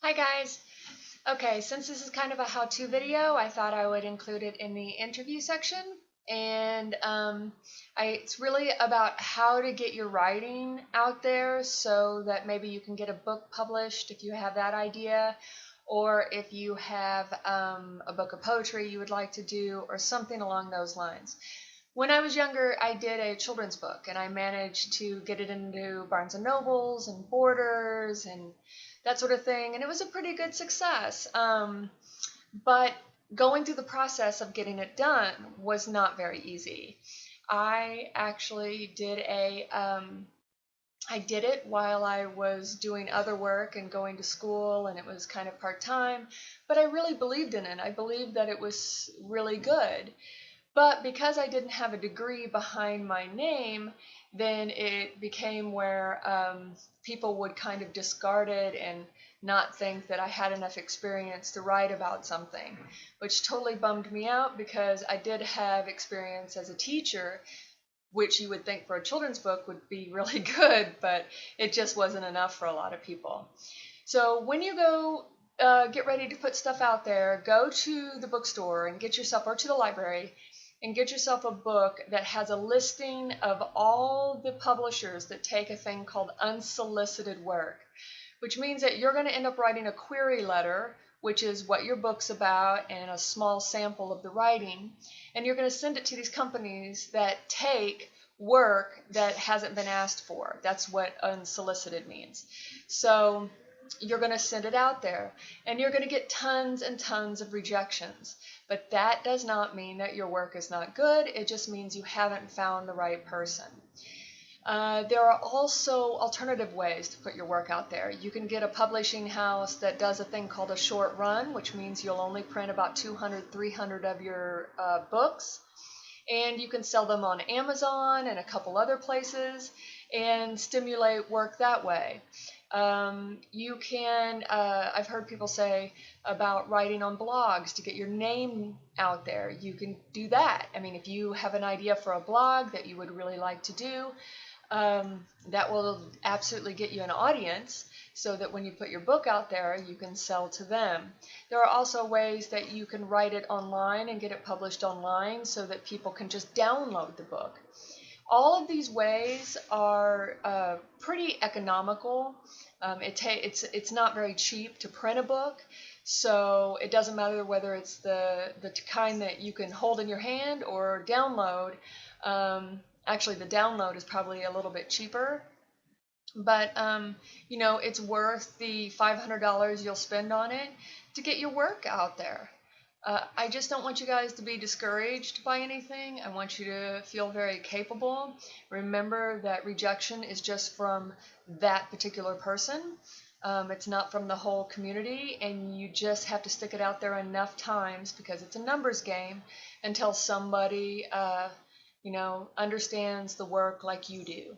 Hi guys. Okay, since this is kind of a how-to video, I thought I would include it in the interview section. And it's really about how to get your writing out there so that maybe you can get a book published if you have that idea, or if you have a book of poetry you would like to do, or something along those lines. When I was younger, I did a children's book, and I managed to get it into Barnes and Nobles and Borders and that sort of thing, and it was a pretty good success. But going through the process of getting it done was not very easy. I actually I did it while I was doing other work and going to school, and it was kind of part time, but I really believed in it. I believed that it was really good. But because I didn't have a degree behind my name, then it became where people would kind of discard it and not think that I had enough experience to write about something, which totally bummed me out because I did have experience as a teacher, which you would think for a children's book would be really good, but it just wasn't enough for a lot of people. So when you go get ready to put stuff out there, go to the bookstore and get yourself, or to the library, and get yourself a book that has a listing of all the publishers that take a thing called unsolicited work, which means that you're going to end up writing a query letter, which is what your book's about and a small sample of the writing, and you're going to send it to these companies that take work that hasn't been asked for. That's what unsolicited means. So you're going to send it out there, and you're going to get tons and tons of rejections. But that does not mean that your work is not good. It just means you haven't found the right person. There are also alternative ways to put your work out there. You can get a publishing house that does a thing called a short run, which means you'll only print about 200, 300 of your books. And you can sell them on Amazon and a couple other places and stimulate work that way. I've heard people say about writing on blogs to get your name out there. You can do that. I mean, if you have an idea for a blog that you would really like to do, that will absolutely get you an audience so that when you put your book out there, you can sell to them. There are also ways that you can write it online and get it published online so that people can just download the book. All of these ways are pretty economical. It's not very cheap to print a book, so it doesn't matter whether it's the kind that you can hold in your hand or download. Actually, the download is probably a little bit cheaper, but it's worth the $500 you'll spend on it to get your work out there. I just don't want you guys to be discouraged by anything. I want you to feel very capable. Remember that rejection is just from that particular person. It's not from the whole community, and you just have to stick it out there enough times because it's a numbers game until somebody, understands the work like you do.